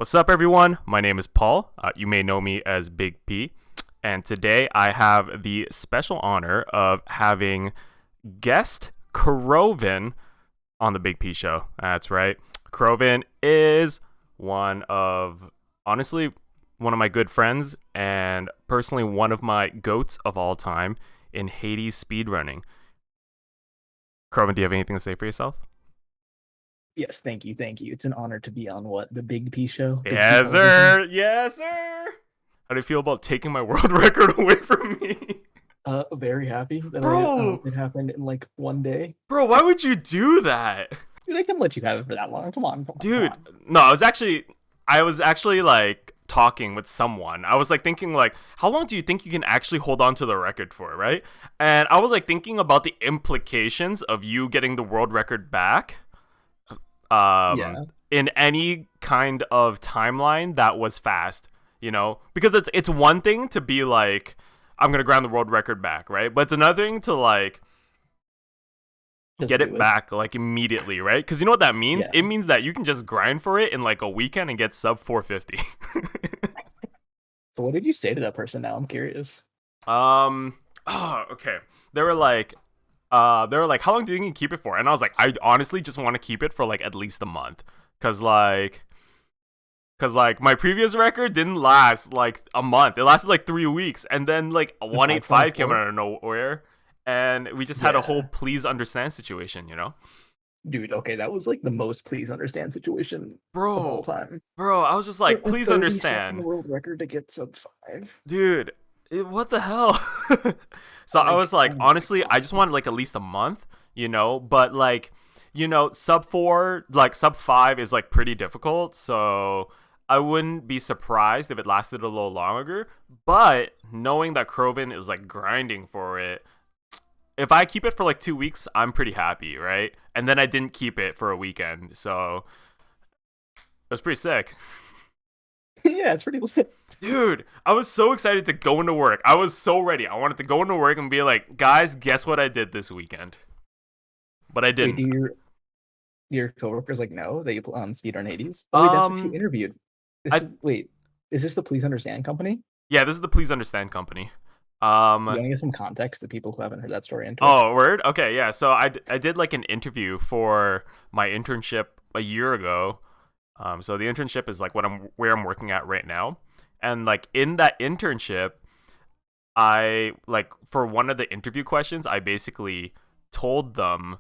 What's up, everyone? My name is Paul. You may know me as Big P. And today I have the special honor of having guest Croven on the Big P show. That's right. Croven is honestly, one of my good friends and personally one of my goats of all time in Hades speedrunning. Croven, do you have anything to say for yourself? Yes, thank you, thank you. It's an honor to be on the Big P show, Big P Yes, Television. sir. Yes, sir. How do you feel about taking my world record away from me? Very happy that Bro, it happened in like one day. Bro, why would you do that? Dude, I can let you have it for that long. Come on, come on, come Dude, on. no, I was actually like talking with someone. I was like thinking like how long do you think you can actually hold on to the record for, right? And I was like thinking about the implications of you getting the world record back Yeah, in any kind of timeline that was fast, Because it's one thing to be like I'm going to grab the world record back, right? But it's another thing to like just get do it it. back like immediately, right? Because you know what that means? Yeah. It means that you can just grind for it in like a weekend and get sub 450. So what did you say to that person now? I'm curious. Okay. They were like, how long do you think you can keep it for? And I was like, I honestly just want to keep it for like at least a month, cause like my previous record didn't last like a month. It lasted like 3 weeks, and then like The 185 came 524? out of nowhere, and we just had a whole Yeah. please understand situation. Dude, okay, that was like the most please understand situation of all Bro, time. bro, I was just For like, a please 30-second understand, world record to get sub five. dude. What the hell? So I Like, was like, oh my honestly, I just god. wanted like at least a month, but like, sub four, like sub five is like pretty difficult. So I wouldn't be surprised if it lasted a little longer. But knowing that Croven is like grinding for it, if I keep it for like 2 weeks, I'm pretty happy, right? And then I didn't keep it for a weekend. So it was pretty sick. Yeah, it's pretty lit. Dude, I was so excited to go into work. I was so ready. I wanted to go into work and be like, guys, guess what I did this weekend? But I Wait, didn't. do your coworkers like know that you speedrun Hades? Oh wait, that's what you Um, interviewed. This I is wait, is this the Please Understand company? Yeah, this is the Please Understand company. You Um, want to give some context to people who haven't heard that story on Twitch? oh, word. Okay, yeah. So I did like an interview for my internship a year ago. So the internship is like where I'm working at right now, and like in that internship, I like for one of the interview questions, I basically told them,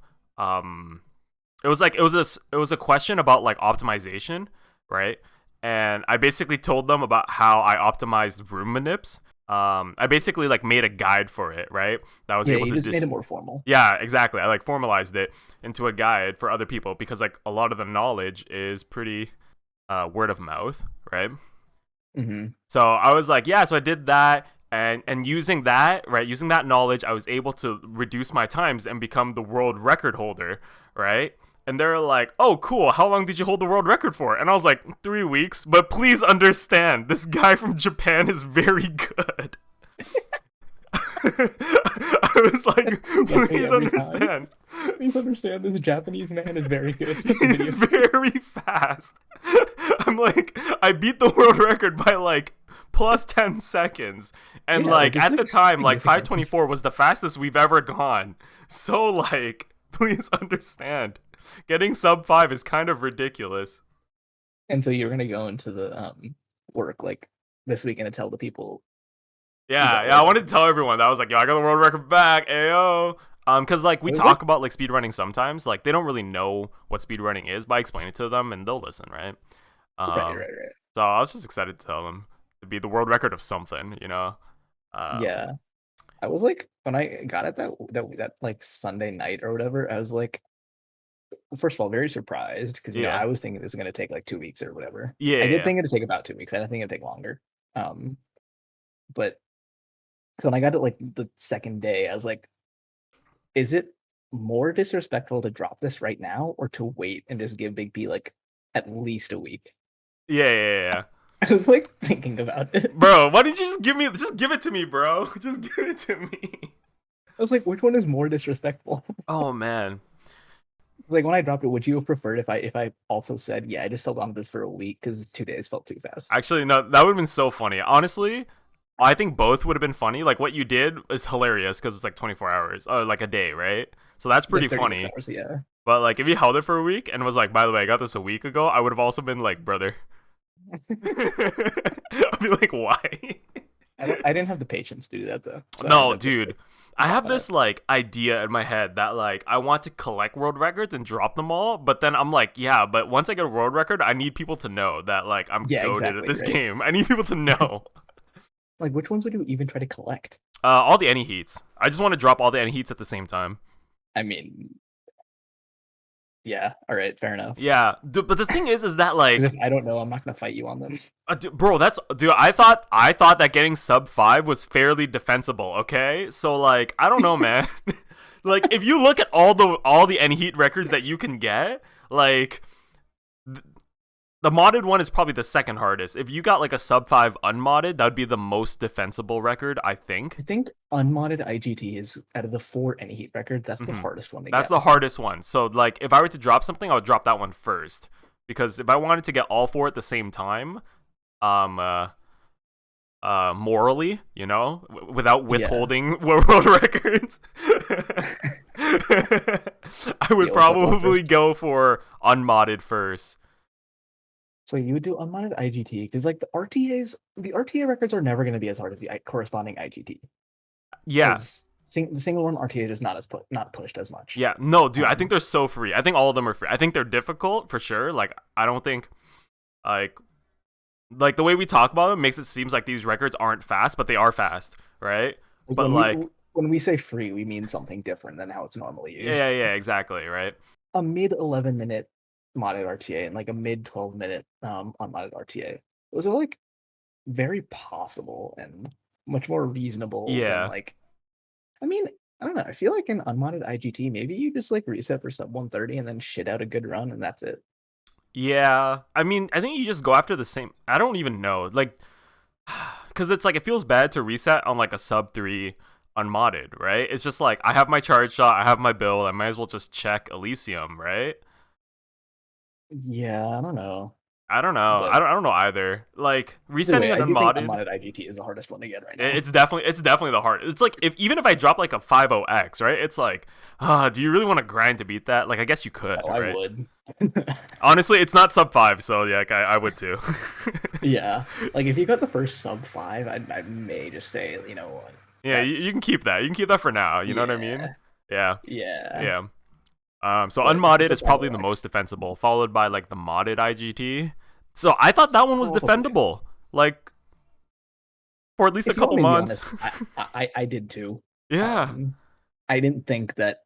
it was a question about like optimization, right? And I basically told them about how I optimized room manips. I basically like made a guide for it, right? That I was Yeah, able you to just made just it more formal. yeah, exactly. I like formalized it into a guide for other people because like a lot of the knowledge is pretty word of mouth, right? Hmm. So I was like, yeah, so I did that, and using that, right, using that knowledge, I was able to reduce my times and become the world record holder, right? And they're like, "Oh, cool. How long did you hold the world record for?" And I was like, "3 weeks." But please understand, this guy from Japan is very good. I was That like, doesn't get me "Please every time. understand." Please understand this Japanese man is very good at video He's games. very fast. I'm like, I beat the world record by like plus 10 seconds. And Yeah, like like it's at like the time, like significant. 524 was the fastest we've ever gone. So like, please understand. Getting sub 5 is kind of ridiculous. And so you're gonna go into the work like this weekend to tell the people you got Yeah, a yeah, I world wanted to record. tell everyone that I was like, yo, I got the world record back, ayo. Cause like we It was like talk about like speedrunning sometimes, like they don't really know what speedrunning is, but I explain it to them and they'll listen, right? right, Um, right. so I was just excited to tell them to be the world record of something. Um, Yeah. I was like, when I got it that like Sunday night or whatever, I was like, first of all, very surprised because yeah, I was thinking this is gonna take like 2 weeks or whatever. yeah, I yeah, did yeah. think it'd take about 2 weeks. I didn't think it'd take longer. Um, but so when I got it like the second day, I was like, is it more disrespectful to drop this right now or to wait and just give Big P like at least a week? Yeah, yeah, yeah, yeah. I was like thinking about it. Bro, why didn't you just give it to me, bro? Just give it to me. I was like, which one is more disrespectful? Oh man. Like when I dropped it, would you have preferred if I also said, yeah, I just held on to this for a week because 2 days felt too fast? Actually, no, that would have been so funny. Honestly, I think both would have been funny. Like what you did is hilarious because it's like 24 hours, like a day, right? So that's pretty Like 36 funny. hours, yeah. But like if you held it for a week and was like, by the way, I got this a week ago, I would have also been like, brother. I'd be like, why? I didn't have the patience to do that though, so I ended No, up just dude. like I have dropping it. this like idea in my head that like I want to collect world records and drop them all, but then I'm like, yeah, but once I get a world record, I need people to know that like I'm Yeah, goated at exactly, this right. game. I need people to know. Like which ones would you even try to collect? All the any heats. I just want to drop all the any heats at the same time. I mean, yeah, all right, fair enough. Yeah, but the thing is that Because like, if I don't know, I'm not gonna fight you on them. bro, that's dude. I thought that getting sub 5 was fairly defensible. Okay, so like, I don't know, man. Like, if you look at all the any heat records that you can get, like, the modded one is probably the second hardest. If you got like a sub 5 unmodded, that would be the most defensible record, I think. I think unmodded IGT is out of the four any heat records, that's the Hmm. hardest one to That's get, the I think. hardest one. So like, if I were to drop something, I would drop that one first because if I wanted to get all four at the same time, um, morally, without Yeah. withholding world records, I would Yeah, what's up probably first? go for unmodded first. So you would do unmodded IGT because like the RTA records are never going to be as hard as the corresponding IGT Yeah, because the single run RTA is not pushed as much. yeah. No, dude, I think Um, they're so free. I think all of them are free. I think they're difficult for sure. Like, I don't think like like the way we talk about them makes it seems like these records aren't fast, but they are fast, right? like But like, when we say free, we mean something different than how it's normally yeah, used. yeah, exactly, right? A mid 11-minute modded RTA and like a mid 12-minute unmodded RTA. Those are like very possible and much more reasonable than Yeah. like I mean, I don't know. I feel like in unmodded IGT, maybe you just like reset for sub 130 and then shit out a good run and that's it. Yeah. I mean, I think you just go after the same. I don't even know. Like, because it's like, it feels bad to reset on like a sub 3 unmodded, right? It's just like, I have my charge shot, I have my build, I might as well just check Elysium, right? Yeah, I don't know. I don't know. But I don't know either. Like, either resetting way, it I do think unmodded, unmodded IGT is the hardest one to get right now. it's definitely the hard. It's like, even if I drop like a 50x, right? It's like, do you really want to grind to beat that? Like, I guess you could, Oh, I right? would. Honestly, it's not sub 5, so yeah, like, I would too. Yeah. Like if you got the first sub five, I may just say, you know what, Yeah, you that's can keep that. You can keep that for now. You know what I mean? yeah, Yeah, yeah. yeah. So But if unmodded it's a is probably the 5OX, most defensible, followed by like the modded IGT. So I thought that one was oh, that's okay. defendable, like for at least a If you want couple me to be months. honest, I did too. Yeah, Um, I didn't think that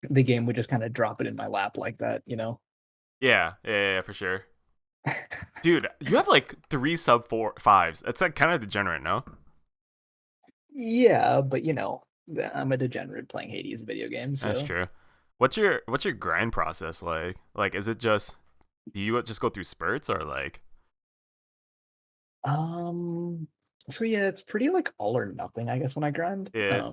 the game would just kind of drop it in my lap like that, you know? yeah, for sure. Dude, you have like three sub 4 5s. It's like kind of degenerate, no? Yeah, but I'm a degenerate playing Hades video games, That's so true. What's your grind process like? Like, is it just do you just go through spurts or like? um so yeah, it's pretty like all or nothing, I guess, when I grind. Yeah,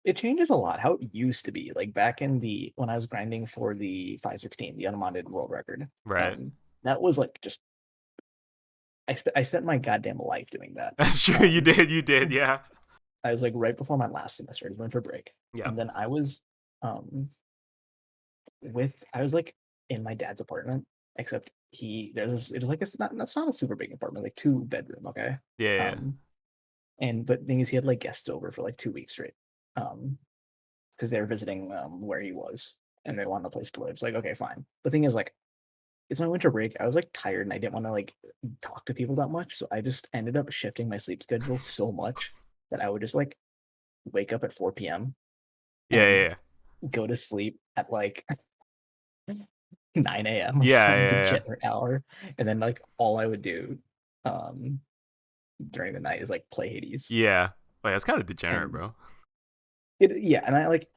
It changes a lot how it used to be. Like back in the when I was grinding for the 516, the unmodded world record. right. That was like just I spent my goddamn life doing that. That's true. You Um did. You did. Yeah. I was like right before my last semester, it was winter break. Yeah. And then I was um I was like in my dad's apartment, except it was like it's not that's not a super big apartment, like 2 bedroom, okay? Yeah. Um and but the thing is he had like guests over for like 2 weeks straight. Because they were visiting where he was and they wanted a place to live. It's like, okay, fine. The thing is like it's my winter break. I was like tired and I didn't want to like talk to people that much. So I just ended up shifting my sleep schedule so much that I would just like wake up at 4 p.m. Yeah. and Yeah. go to sleep at like 9 a.m. or Yeah. some Yeah. degenerate hour. And then like all I would do um during the night is like play Hades. Yeah. Wait, that's kind of degenerate, And bro. yeah, and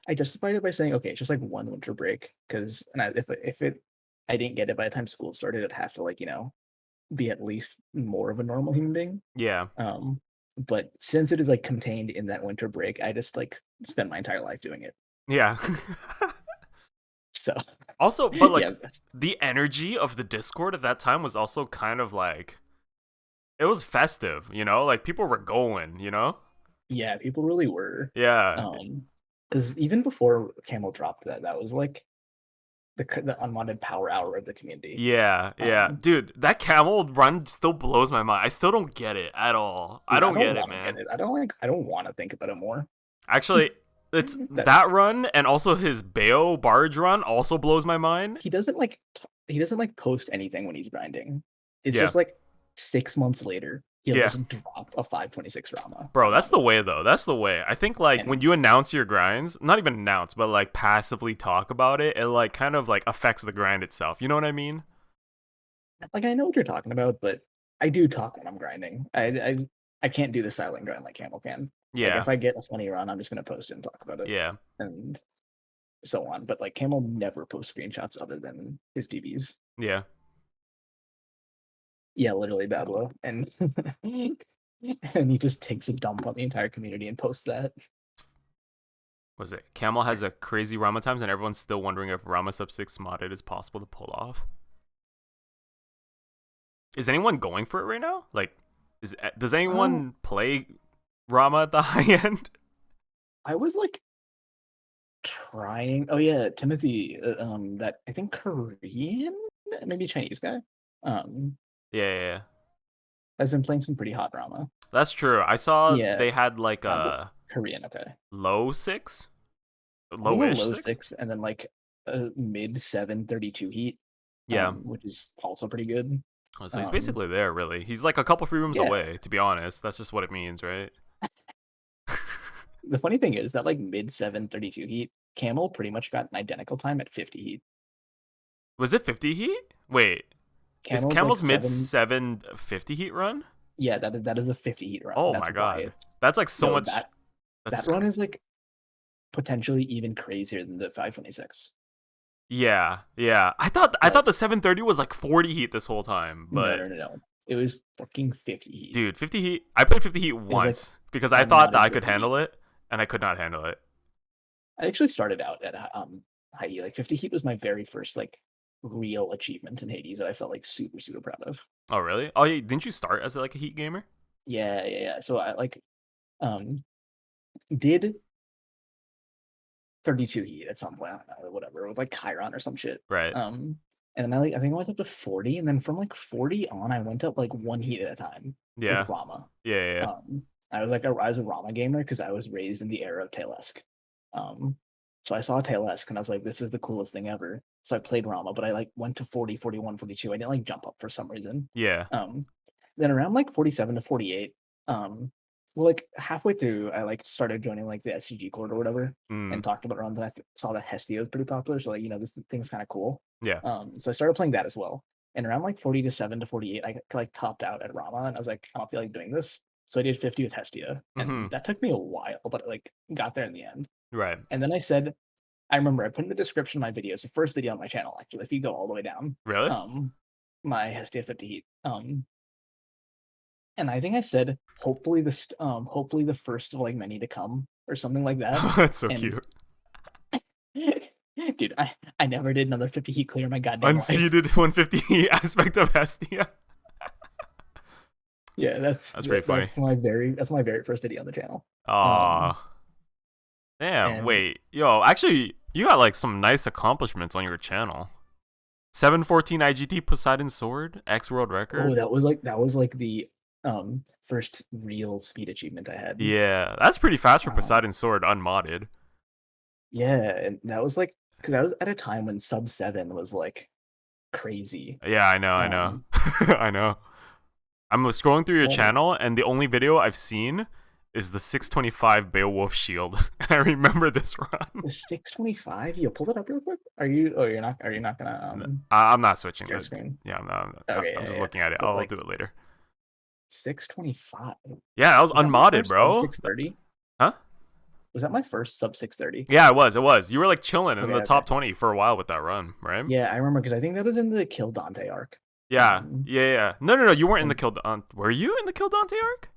I justified it by saying, okay, it's just like one winter break because if I didn't get it by the time school started, I'd have to like be at least more of a normal human being. Yeah. Um, but since it is like contained in that winter break, I just like spent my entire life doing it. Yeah. So Also, but yeah, like the energy of the Discord at that time was also kind of like it was festive, you know? Like people were going, you know? yeah, people really were. Yeah. Um, because even before Camel dropped that, that was like the unwanted power hour of the community. Yeah, yeah. Um, Dude, that camel run still blows my mind. I still don't get it at all. I Dude, I don't don't get it, want to get man. it. I don't want to think about it more. Actually, it's That that run and also his Bayo barge run also blows my mind. he doesn't like he doesn't like post anything when he's grinding. It's Yeah. just like 6 months later, he'll Yeah. just drop a 526 Rama Bro, and that's that'll the be way it. though. That's the way. I think like when And you announce your grinds, not even announce, but like passively talk about it, it like kind of like affects the grind itself. You know what I mean? like I know what you're talking about, but I do talk when I'm grinding. I can't do the silent grind like Camel can. Like Yeah. if I get a funny run, I'm just gonna post it and talk about it Yeah. and so on. But like Camel never posts screenshots other than his PBs. Yeah. Yeah, literally Bablo. And and he just takes a dump on the entire community and posts that. Was it? Camel has a crazy Rama times and everyone's still wondering if Rama sub 6 modded is possible to pull off. Is anyone going for it right now? Like does Uh, anyone play Rama at the high end? I was like trying. Oh yeah, Timothy. That I think Korean, maybe Chinese guy. Um, Yeah, yeah, yeah. has been playing some pretty hot drama. That's true. I saw Yeah, they had like but a Korean. Okay, low 6, I think a low-ish low 6. six and then like a mid 732 heat. Yeah. Which is also pretty good. Oh, so he's Um, basically there, really. He's like a couple free rooms yeah. away, to be honest. That's just what it means, right? The funny thing is that like mid 732 heat, Camel pretty much got an identical time at 50 heat. Was it 50 heat? Wait, is Camel's like Camel's mid seven. 750 heat run? Yeah, that is a 50 heat run. Oh That's my why god. it's That's like so no much. that That's run is like potentially even crazier than the 526. yeah, yeah. I thought Like the 730 was like 40 heat this whole time, no but no no no. It was fucking 50 heat. dude, 50 heat. I played 50 heat It was like once because I thought that unmodded I could 50 heat. handle it, and I could not handle it. I actually started out at high heat. Like 50 heat was my very first like real achievement in Hades that I felt like super proud of. Oh really? Oh, yeah, didn't you start as like a heat gamer? Yeah. So I like um did 32 heat at some point, I don't know, whatever, with like Chiron or some shit. Right. And then I think I went up to 40, and then from like 40 on, I went up like one heat at a time with Yeah. Rama. Yeah. Yeah. Yeah. I was a Rama gamer because I was raised in the era of Tailesque. Um, so I saw Tailesque and I was like, this is the coolest thing ever. So I played Rama, but I like went to 40, 41, 42. I didn't like jump up for some reason. Yeah. Um, then around like 47 to 48, well, like halfway through, I like started joining like the SCG court or whatever, Mm, and talked about runs. And saw that Hestia was pretty popular, so like this thing's kind of cool. yeah. So I started playing that as well. And around like 47 to 48, I like topped out at Rama, and I was like, I don't feel like doing this. So I did 50 with Hestia, Mm-hmm. and that took me a while, but like got there in the end. Right. And then I remember I put in the description of my videos, the first video on my channel actually, if you go all the way down, Really? my Hestia 50 heat. And I think I said, hopefully the first of like many to come or something like that. That's so And cute. dude, I never did another 50 heat clear in my goddamn life. Unseated 150 aspect of Hestia. Yeah, That's pretty funny. that's my very first video on the channel. Aw. Damn, And wait. Yo, actually, you got like some nice accomplishments on your channel. 714 IGT Poseidon Sword, X World Record. that was like the first real speed achievement I had. Yeah, that's pretty fast for Um, Poseidon Sword unmodded. yeah, and that was like because I was at a time when sub 7 was like crazy. Yeah, I know, I know. Um, I know. I'm scrolling through your well, channel, and the only video I've seen is the 625 Beowulf Shield. I remember this run. the 625. You pull it up real quick. Are you? Oh, you're not. Are you not gonna I'm not switching share this. screen? Yeah, Okay, I'm just yeah. looking at it. But I'll like do it later. 625. Yeah, that was Was that my unmodded, first sub bro. 630? Huh? Was that my first sub 630? Yeah, it was. It was. You were like chilling in Okay, the okay. top 20 for a while with that run, right? Yeah, I remember because I think that was in the Kill Dante arc. Yeah. Yeah. No. You weren't in the And Kill. Were you in the Kill Dante arc?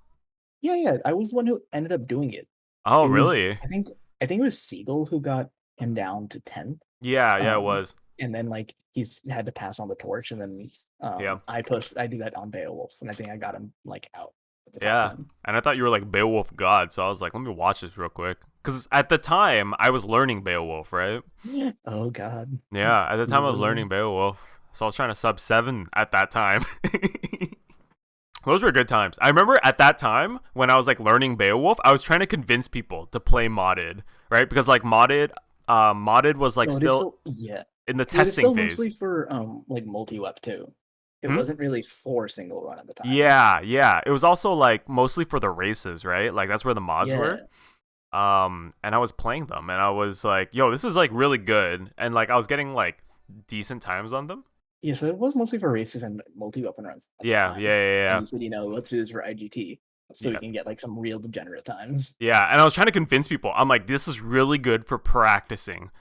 yeah, I was the one who ended up doing it. Oh, It was, really? I think it was Siegel who got him down to 10th. Yeah, yeah, it Um, was. and then like he's had to pass on the torch, and then Yeah. I do that on Beowulf, and I think I got him like out at the top Yeah. 10. And I thought you were like Beowulf God, so I was like, let me watch this real quick. Because at the time, I was learning Beowulf, right? Oh God, Yeah, at the you time, I was were. learning Beowulf. So I was trying to sub 7 at that time. Those were good times. I remember at that time when I was like learning Beowulf, I was trying to convince people to play modded, right? Because like modded was like No, it is still still, yeah. in the It was testing still phase. mostly for like multi-wep too. It Hmm? wasn't really for single run at the time. Yeah, yeah. It was also like mostly for the races, right? Like that's where the mods were. Yeah. And I was playing them, and I was like, "Yo, this is like really good," and like I was getting like decent times on them. Yeah, so it was mostly for races and multi-weapon runs at the Yeah, time. yeah, yeah, And yeah, you said, let's do this for IGT so we yeah, can get like some real degenerate times. yeah. And I was trying to convince people. I'm like, "This is really good for practicing."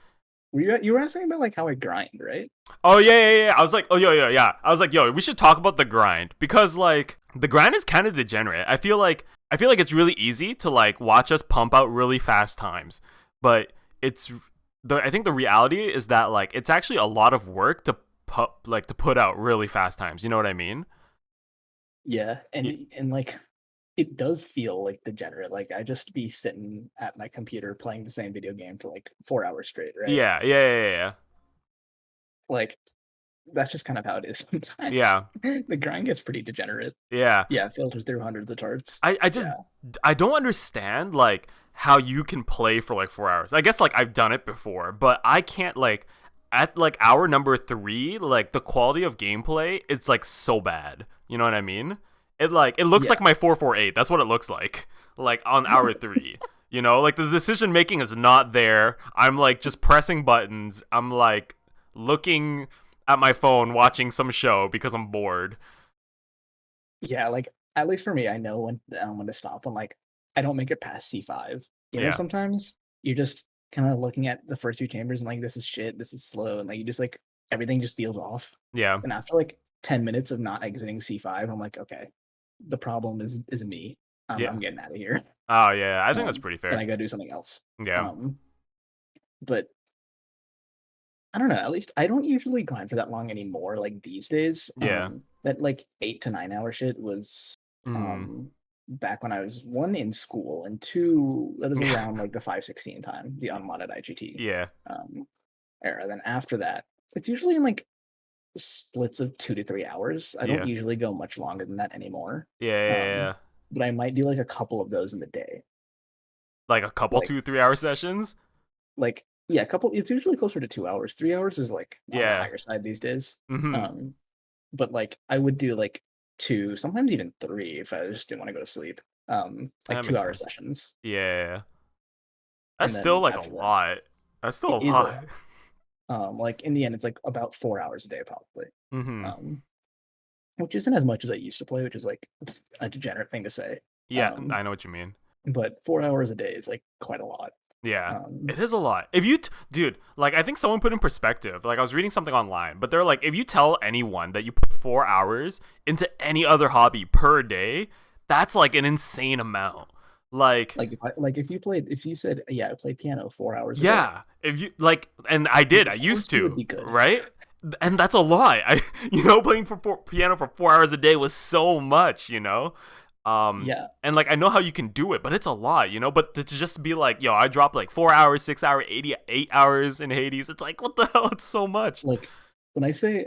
You were asking about like how I grind, right? Oh yeah, yeah, yeah. I was like, oh yeah, yeah, yeah. I was like, yo, we should talk about the grind because like the grind is kind of degenerate. I feel like it's really easy to like watch us pump out really fast times, but it's I think the reality is that like it's actually a lot of work to put out really fast times. You know what I mean? Yeah, Y- and like it does feel like degenerate. Like I just be sitting at my computer playing the same video game for like 4 hours straight, right? Yeah, yeah, yeah, yeah, Like that's just kind of how it is sometimes. yeah, The grind gets pretty degenerate. yeah. Yeah, it filters through hundreds of charts. I just Yeah. I don't understand like how you can play for like 4 hours. I guess like I've done it before, but I can't like at like hour number 3, like the quality of gameplay, it's like so bad. You know what I mean? It looks Yeah. like my 448. That's what it looks like on hour 3. You know, like the decision making is not there. I'm like just pressing buttons. I'm like looking at my phone watching some show because I'm bored. Yeah, like at least for me, I know when to stop. When like I don't make it past C5. Yeah. Sometimes you're just kind of looking at the first two chambers and like this is shit, this is slow, and like you just like everything just feels off. Yeah. And after like 10 minutes of not exiting C5, I'm like, okay, the problem is me. Yeah. I'm getting out of here. Oh yeah, I think that's Um, pretty and I fair. gotta do something else. Yeah. Um, but I don't know. At least I don't usually grind for that long anymore. Like these days, Yeah. that like 8 to 9 hour shit was Mm. back when I was one in school and two that is around like the 516 time, the unmodded IGT Yeah. um era. Then after that, it's usually in like splits of 2 to 3 hours. I don't Yeah. usually go much longer than that anymore. Yeah. Yeah. Um, Yeah. but I might do like a couple of those in the day. Like a couple Like 2 3 hour sessions. yeah, a couple. It's usually closer to 2 hours. 3 hours is like on the Yeah. higher side these days. Mm-hmm. Um, but like I would do like two, sometimes even three if I just didn't want to go to sleep. Like That two makes hour sense. sessions, Yeah. That's and still then like a after that, lot. That's still it a is a lot. lot. Like in the end, it's like about 4 hours a day probably. Mm-hmm. Um, which isn't as much as I used to play, which is like a degenerate thing to say. Yeah, Um, I know what you mean. but 4 hours a day is like quite a lot. Yeah. Um, It is a lot. If you, dude, like, I think someone put in perspective, like, I was reading something online, but they're like, if you tell anyone that you put 4 hours into any other hobby per day, that's like an insane amount. Like, if you said, yeah, I played piano 4 hours a day, yeah, if you, like, and I did, I of used course you would to, be good. right? And that's a lot. Playing piano for 4 hours a day was so much, Yeah, and like I know how you can do it, but it's a lot. But to just be like, yo, I dropped like 4 hours, 6 hour, 8 hours in Hades. It's like, what the hell? It's so much. like when I say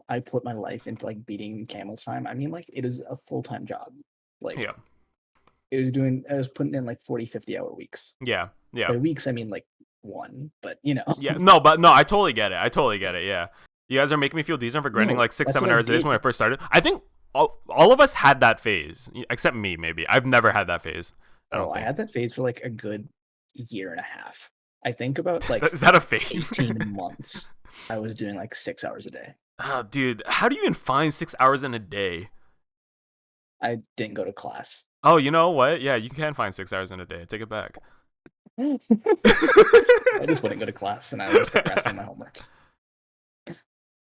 I put my life into like beating Camel's time, I mean like it is a full-time job. Like Yeah, I was putting in like 40, 50 hour weeks. yeah, yeah, By weeks I mean like one, but yeah. No, but no, I totally get it. I totally get it. Yeah, you guys are making me feel decent for grinding no, like six, that's seven what I hours a day did. when I first started. I think all of us had that phase, except me. Maybe I've never had that phase. I Oh, don't I think. had that phase for like a good year and a half. I think about like Is that a phase? 18 months I was doing like 6 hours a day. Oh, dude, how do you even find 6 hours in a day? I didn't go to class. Oh, you know what? Yeah, you can find 6 hours in a day. Take it back. I just wouldn't go to class and I would just procrastinate my homework.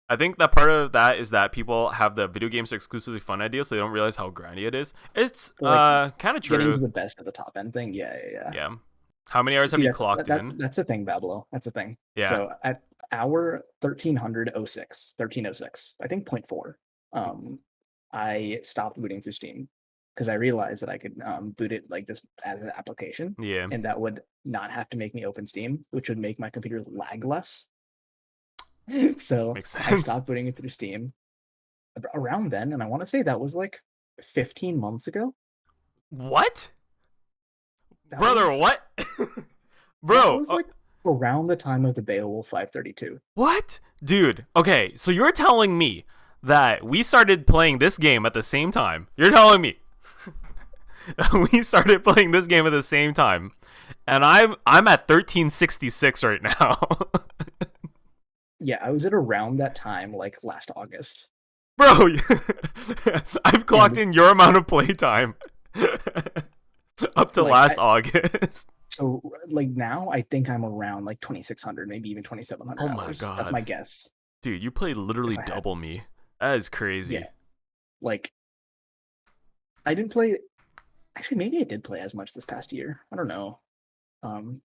I think that part of that is that people have the video games are exclusively fun idea, so they don't realize how grindy it is. It's Like kind of getting to true. the best of the top end thing. Yeah, yeah, yeah. Yeah. How many hours have See, you clocked in? that's the thing, Bablo. That's the thing. Yeah. So hour 1306, I think point 0.4. I stopped booting through Steam because I realized that I could boot it like just as an application, Yeah, and that would not have to make me open Steam, which would make my computer lag less. So makes I sense. stopped booting it through Steam around then, and I want to say that was like 15 months ago. What, That brother? was What, that bro? was like around the time of the Beowulf 532. What, dude? Okay, so you're telling me that we started playing this game at the same time? You're telling me we started playing this game at the same time, and I'm at 1366 right now. Yeah, I was at around that time, like last August. Bro, I've clocked And in your amount of playtime up to like last August. so like now I think I'm around like 2600, maybe even Oh 2700 my hours. That's my god. guess. Dude, you play literally If I had double me. That is crazy. Yeah, like I didn't play actually maybe I did play as much this past year. I don't know. Um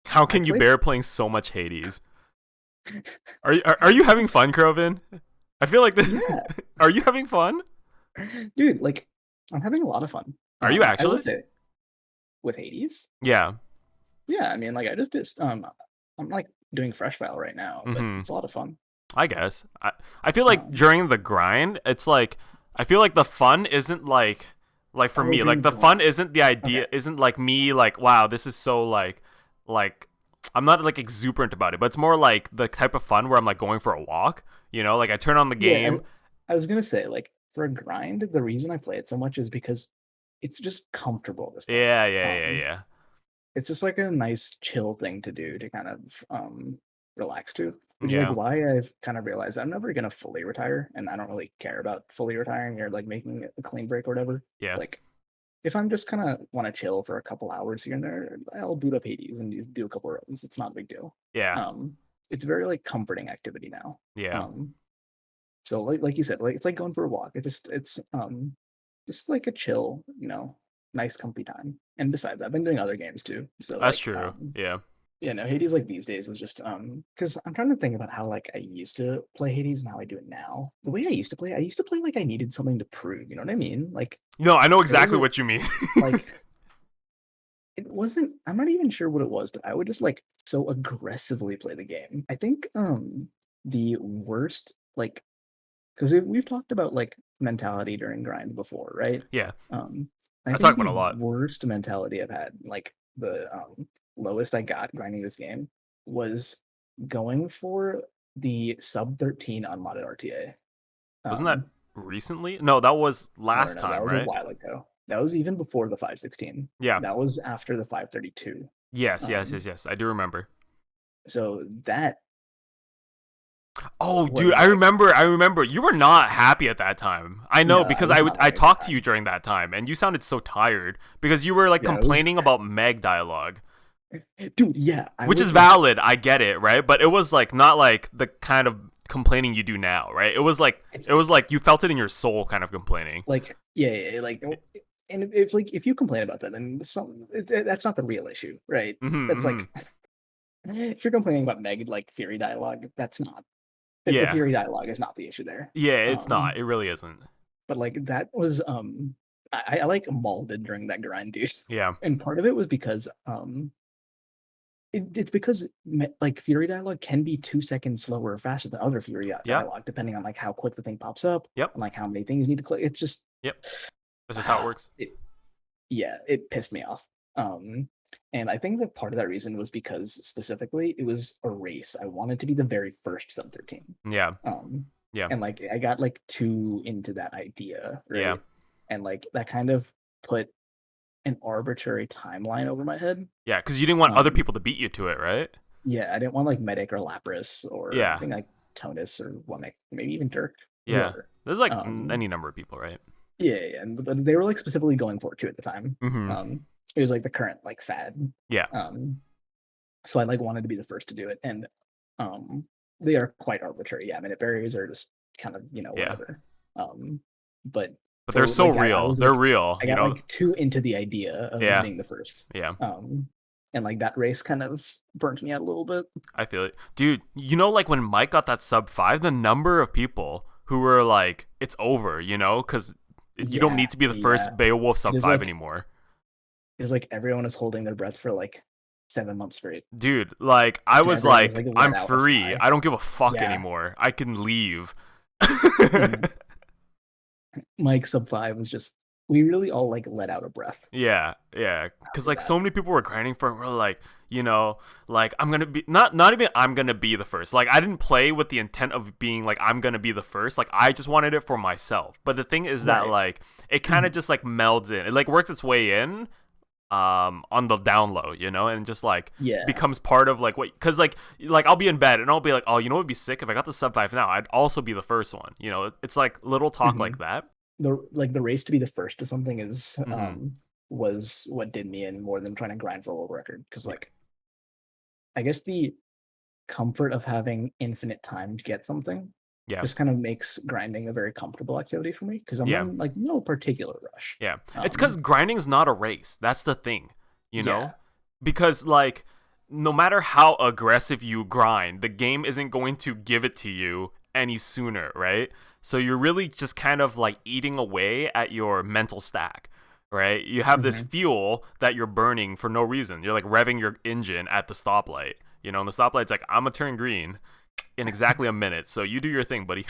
How I can you played bear playing so much Hades? Are you having fun, Croven? I feel like this. yeah, Are you having fun? dude, like I'm having a lot of fun. Are you I would actually? say with Hades. Yeah. Yeah, I mean like I just I'm like doing fresh file right now, but Mm-hmm. it's a lot of fun. I guess. I feel like Um during the grind, it's like I feel like the fun isn't like for oh me, like during the the fun grind. isn't the Okay. idea, isn't like me like wow, this is so like I'm not like exuberant about it, but it's more like the type of fun where I'm like going for a walk, like I turn on the Yeah, game. I was gonna say, like, for a grind, the reason I play it so much is because it's just comfortable at this point. Yeah, yeah, yeah, Um, yeah. it's just like a nice chill thing to do to kind of relax to, which is like Yeah. why I've kind of realized I'm never gonna fully retire, and I don't really care about fully retiring or like making it a clean break or whatever. Yeah. Like, if I'm just kind of want to chill for a couple hours here and there, I'll boot up Hades and do a couple runs. It's not a big deal. Yeah. Um, it's very like comforting activity now. Yeah. Um, so like you said, like it's like going for a walk. It's just like a chill, nice comfy time. And besides that, I've been doing other games too. So That's like true. Yeah. yeah, no, Hades like these days is just because I'm trying to think about how like I used to play Hades and how I do it now. The way I used to play like I needed something to prove, you know what I mean? Like No, I know it exactly wasn't what you mean. like it wasn't I'm not even sure what it was, but I would just like so aggressively play the game. I think the worst like because we've talked about like mentality during grind before, right? Yeah. Um, I I talk think about the it a lot. worst mentality I've had, like the lowest I got grinding this game, was going for the sub 13 unmodded RTA. Wasn't that Um, recently? No, that was no, last no, that time, was a right? while ago. That was even before the 516. Yeah. That was after the 532. Yes, yes, Um, yes, yes. I do remember. so that Oh, dude, was I like, remember. I remember. You were not happy at that time. I know no, I because was not I having a good talked to you time. during that time, and you sounded so tired because you were like Yeah, it was, complaining about Meg dialogue, dude. Yeah, I which is was like, valid. I get it, right? But it was like not like the kind of complaining you do now, right? it's It was like you felt it in your soul, kind of complaining. like yeah, like and if like if you complain about that then that's not the real issue, right? Mm-hmm, That's mm-hmm. like if you're complaining about Meg like Fury dialogue, that's not the Yeah, Fury dialogue is not the issue there. yeah. It's um not. It really isn't. but like that was I like molded during that grind, dude. Yeah. And part of it was because it's because like Fury dialogue can be 2 seconds slower or faster than other Fury Yeah. dialogue depending on like how quick the thing pops up Yep. and like how many things you need to click. It's just Yep. That's just how it works. it yeah, it pissed me off. And I think that part of that reason was because specifically it was a race. I wanted to be the very first sub 13. Yeah. Um, Yeah. and like I got like too into that idea, Yeah. right? And like that kind of put an arbitrary timeline over my head. Yeah. Because you didn't want other Um, people to beat you to it, right? yeah, I didn't want like Medic or Lapras or I Yeah. think like Tonus or Womek, maybe even Dirk, Yeah. whoever. There's like Um, any number of people, right? yeah, and but they were like specifically going for it too at the time. Mm-hmm. It was like the current like fad. Yeah. Um, so I like wanted to be the first to do it, and um, they are quite arbitrary. Yeah, minute barriers are just kind of Yeah. whatever. But But they're for so like I real. was They're like real, I got like too into the idea of Yeah. being the first. Yeah. Um, and like that race kind of burnt me out a little bit. I feel it, dude. You know, like when Mike got that sub 5, the number of people who were like, "It's over," you know, because you don't Yeah, need to be the yeah. first Beowulf It sub is 5 like anymore. everyone is holding their breath for like 7 months straight, Dude, like I and was everyone is like, like I'm let out a free. sigh. I don't give a fuck Yeah. anymore. I can leave. Mhm. Mike sub five was just we really all like let out a breath Yeah, yeah. Cause after like that. so many people were grinding for it. We're like, you know, like I'm gonna be not even I'm gonna be the first. Like I didn't play with the intent of being like I'm gonna be the first. Like I just wanted it for myself. But the thing is that Right. like it kind of Mhm. just like melds in. It like works its way in on the down low, you know, and just like Yeah. becomes part of like what because like I'll be in bed and I'll be like, oh, you know what would be sick if I got the sub 5 now, I'd also be the first one, you know. It's like little talk Mhm. like that. The race to be the first to something is Mm-hmm. was what did me in more than trying to grind for a world record, because Yeah, like I guess the comfort of having infinite time to get something yeah, just kind of makes grinding a very comfortable activity for me because I'm yeah, in like no particular rush. yeah. It's because Um, grinding's not a race. That's the thing, you know, yeah. because like no matter how aggressive you grind, the game isn't going to give it to you any sooner, right? So you're really just kind of like eating away at your mental stack, right? You have this Hmm. fuel that you're burning for no reason. You're like revving your engine at the stoplight, you know, and the stoplight's like, I'm gonna turn green in exactly a minute. So you do your thing, buddy.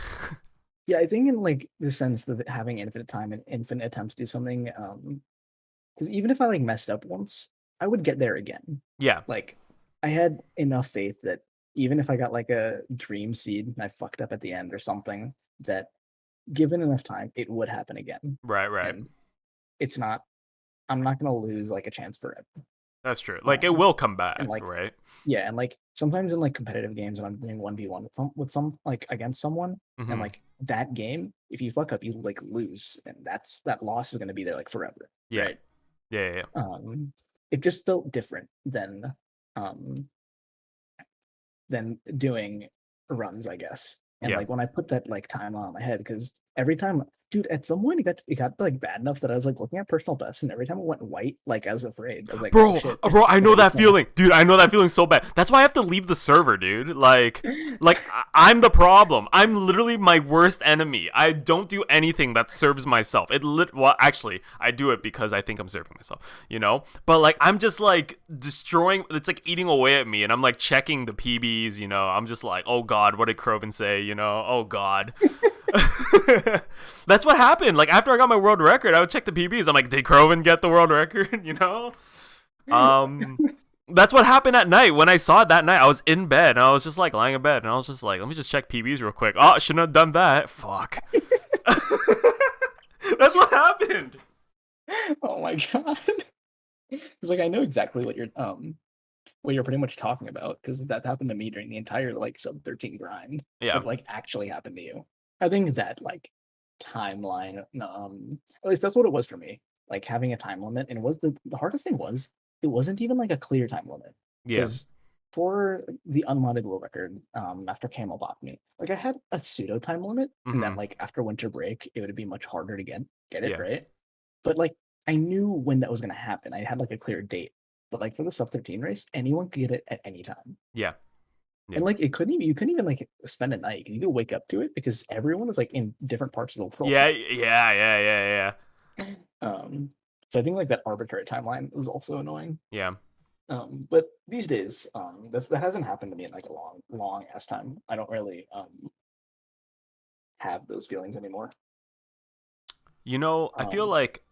Yeah, I think in like the sense that having infinite time and infinite attempts to do something, because even if I like messed up once, I would get there again. Yeah, Like I had enough faith that even if I got like a dream seed and I fucked up at the end or something, that given enough time, it would happen again. right, right. And it's not, I'm not gonna lose like a chance for it. That's true. Like it Um, will come and back, like right? yeah, and like sometimes in like competitive games when I'm doing 1v1 with some like against someone, and Mm-hmm. like that game, if you fuck up, you like lose, and that loss is gonna be there like forever, Yeah, right? yeah, yeah, Um, it just felt different um than doing runs, I guess. And yeah. like when I put that like time on my head, because every time, dude, at some point it got like bad enough that I was like looking at personal best, and every time it went white, like I was afraid. I was like, oh Bro, shit, bro, I it's know gonna be that something. feeling, dude. I know that feeling so bad. That's why I have to leave the server, dude. Like I'm the problem. I'm literally my worst enemy. I don't do anything that serves myself. Well, actually, I do it because I think I'm serving myself, you know. But like, I'm just like destroying. It's like eating away at me, and I'm like checking the PBs, you know. I'm just like, oh god, what did Croven say, you know? Oh god. That's what happened. Like after I got my world record, I would check the PBs. I'm like, did Croven get the world record? You know. Um, that's what happened at night. When I saw it that night, I was in bed and I was just like lying in bed and I was just like, let me just check PBs real quick. Oh, shouldn't have done that. Fuck. That's what happened. Oh my god. It's like I know exactly what you're pretty much talking about, because that happened to me during the entire like sub 13 grind. Yeah. It like actually happened to you. I think that like timeline, at least that's what it was for me. Like having a time limit, and it was the hardest thing was it wasn't even like a clear time limit. Yeah. Because for the unmodded world record, after Camel bought me, like I had a pseudo time limit, and Mm-hmm. then like after winter break, it would be much harder to get it Yeah. right. But like I knew when that was gonna happen. I had like a clear date. But like for the sub 13 race, anyone could get it at any time. Yeah. Yeah. And like it couldn't even you couldn't even like spend a night. You could wake up to it because everyone is like in different parts of the world Yeah. now. Yeah. Yeah. Yeah. Um so I think like that arbitrary timeline was also annoying. Yeah. But these days, that hasn't happened to me in like a long ass time. I don't really have those feelings anymore. You know, I feel Um like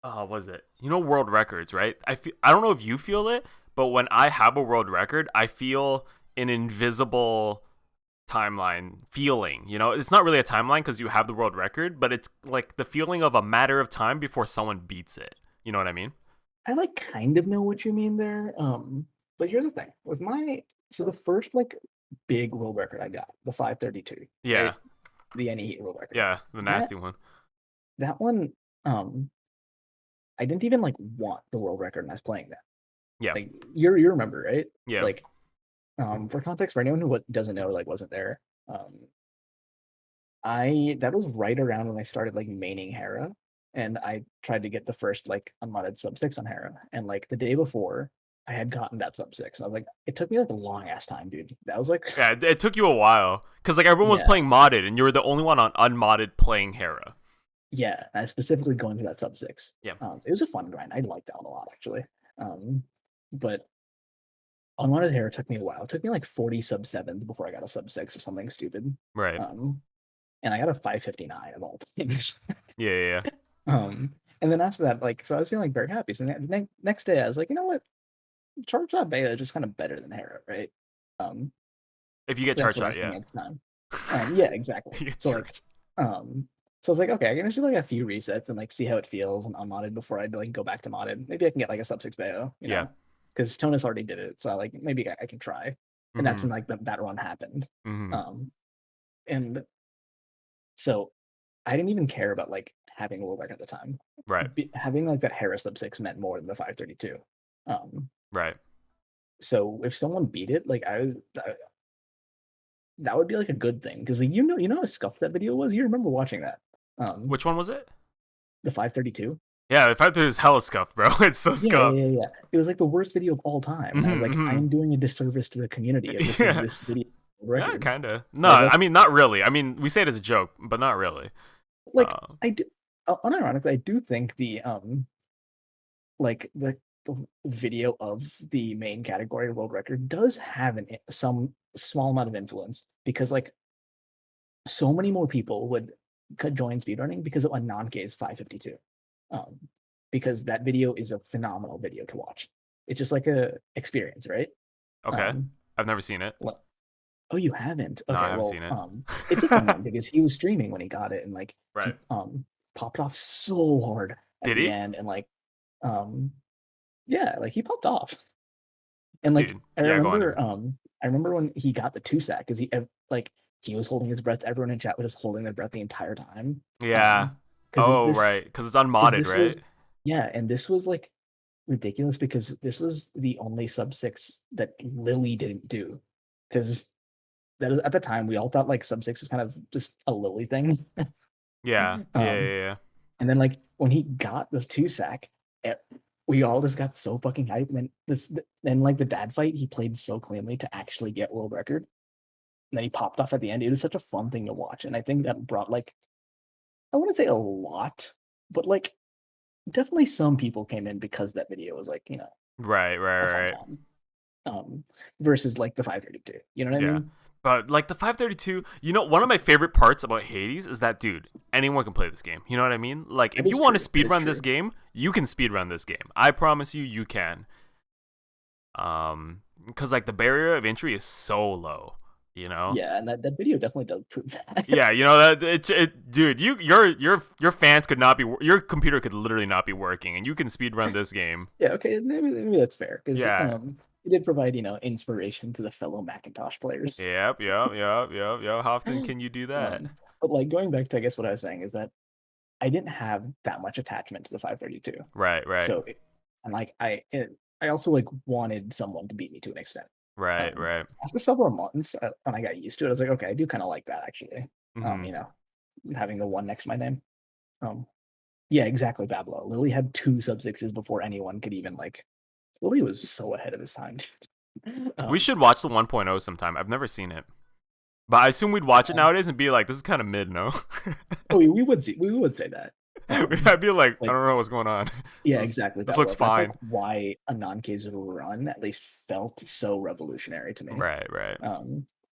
was it? You know, world records, right? I don't know if you feel it, but when I have a world record, I feel an invisible timeline feeling. You know, it's not really a timeline because you have the world record, but it's like the feeling of a matter of time before someone beats it. You know what I mean? I like kind of know what you mean there. But here's the thing with the first like big world record I got, the 532, Yeah, right? The any heat world record. yeah, the That nasty one. that one, I didn't even like want the world record when I was playing that. Yeah, Like you remember, right? yeah, Like, for context, for anyone who doesn't know, like wasn't there, I that was right around when I started like maining Hera. and I tried to get the first like unmodded sub 6 on Hera, and like the day before I had gotten that sub 6. And I was like, it took me like a long ass time, dude. That was like Yeah, it took you a while because like everyone was yeah, playing modded, and you were the only one on unmodded playing Hera. yeah. And I specifically going for that sub 6. Yeah. It was a fun grind. I liked that one a lot actually. But unmodded Hera took me a while. It took me like 40 sub 7s before I got a sub 6 or something stupid. Right. And I got a 559 of all things. Yeah, yeah, yeah. And then after that, like, so I was feeling like very happy. So the next day, I was like, you know what, charge shot beta is just kind of better than Hera, right? Um, If you get that's charge what I was shot, yeah. thinking at the time. Yeah, exactly. You get So charged. like, so I was like, okay, I can just do like a few resets and like see how it feels and unmodded before I like go back to modded. Maybe I can get like a sub 6 beta, you Yeah. know, because Tonus already did it. So like maybe I can try. And that's Mm-hmm. when like that run happened. Mm-hmm. And so I didn't even care about like having a world record at the time. Right. Having like that Hera sub 6 meant more than the 532. Right. So if someone beat it, like that would be like a good thing because like, you know how scuffed that video was. You remember watching that? Which one was it? The 532. Yeah, the fact that it's hella scuffed, bro. It's so scuffed. Yeah. It was like the worst video of all time. And I was like, I am doing a disservice to the community if this is this video Yeah, record. kind of. So No, I mean, not really. I mean, we say it as a joke, but not really. like I do, unironically, I do think the like the video of the main category world record does have some small amount of influence because like so many more people would join speedrunning because of Ananke's 552. Because that video is a phenomenal video to watch. It's just like a experience, right? Okay. I've never seen it. Oh, you haven't? No, Okay, I haven't well, seen it. it's a fun one because he was streaming when he got it, and like Right. he popped off so hard at Did the he? end, and like yeah, like he popped off. And like Dude. I Yeah, go on. remember I remember when he got the 2 sack because like he was holding his breath. Everyone in chat was just holding their breath the entire time. Yeah. Because Right. Because it's unmodded, right? yeah, and this was like ridiculous because this was the only sub 6 that Lily didn't do. Because that is at the time we all thought like sub 6 is kind of just a Lily thing. Yeah. Yeah. And then like when he got the 2 sack, we all just got so fucking hyped. And then like the dad fight, he played so cleanly to actually get world record. And then he popped off at the end. It was such a fun thing to watch. And I think that brought like, I wouldn't say a lot, but like definitely some people came in because that video was like, you know, Right. a fun time. Versus like the 532. You know what I mean? But like the 532, you know, one of my favorite parts about Hades is that, dude, anyone can play this game. You know what I mean? Like, if you want to speedrun this game, you can speedrun this game. I promise you, you can. Because like the barrier of entry is so low. You know? Yeah, and that video definitely does prove that. Yeah, you know that dude, your fans could not be, your computer could literally not be working, and you can speedrun this game. Yeah, okay, maybe that's fair because Yeah. it did provide, you know, inspiration to the fellow Macintosh players. Yep. How often can you do that? But like going back to, I guess what I was saying is that I didn't have that much attachment to the 532. Right. So, and like I also like wanted someone to beat me to an extent. Right. After several months, when I got used to it, I was like, okay, I do kind of like that actually. Mm-hmm. You know, having the 1 next to my name. Yeah, exactly, Bablo. Lily had 2 sub 6s before anyone could even like. Lily was so ahead of his time. We should watch the 1.0 sometime. I've never seen it, but I assume we'd watch it nowadays and be like, "This is kind of mid, no?" Oh, we would say that. I'd be like, I don't know what's going on. Yeah, exactly. This looks fine. That's like why Ananke's run at least felt so revolutionary to me. Right.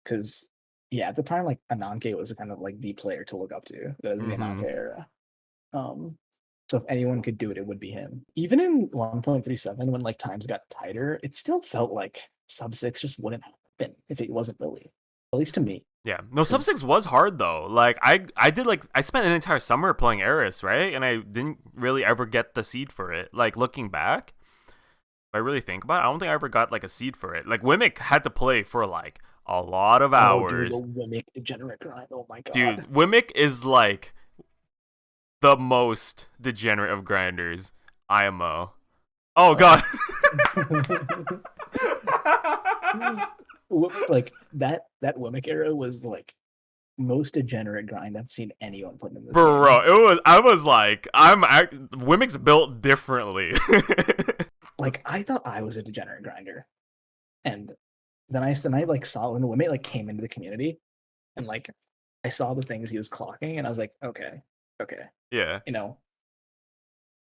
Because yeah, at the time, like Ananke was kind of like the player to look up to, the Ananke era. So if anyone could do it, it would be him. Even in 1.37, when like times got tighter, it still felt like sub 6 just wouldn't happen if it wasn't Lily. At least to me. Yeah. No, sub 6 was hard though. Like I spent an entire summer playing Eris, right? And I didn't really ever get the seed for it. Like looking back, if I really think about it, I don't think I ever got like a seed for it. Like Wimmick had to play for like a lot of hours. Dude, the Wimmick degenerate grind. Oh my god. Dude, Wimmick is like the most degenerate of grinders. IMO. Oh god. Like that Wimmick era was like most degenerate grind I've seen anyone put in this Bro, game. I was like, Wimmick's built differently. Like I thought I was a degenerate grinder, and then I like saw when Wimmick like came into the community, and like I saw the things he was clocking, and I was like, okay, Yeah. you know,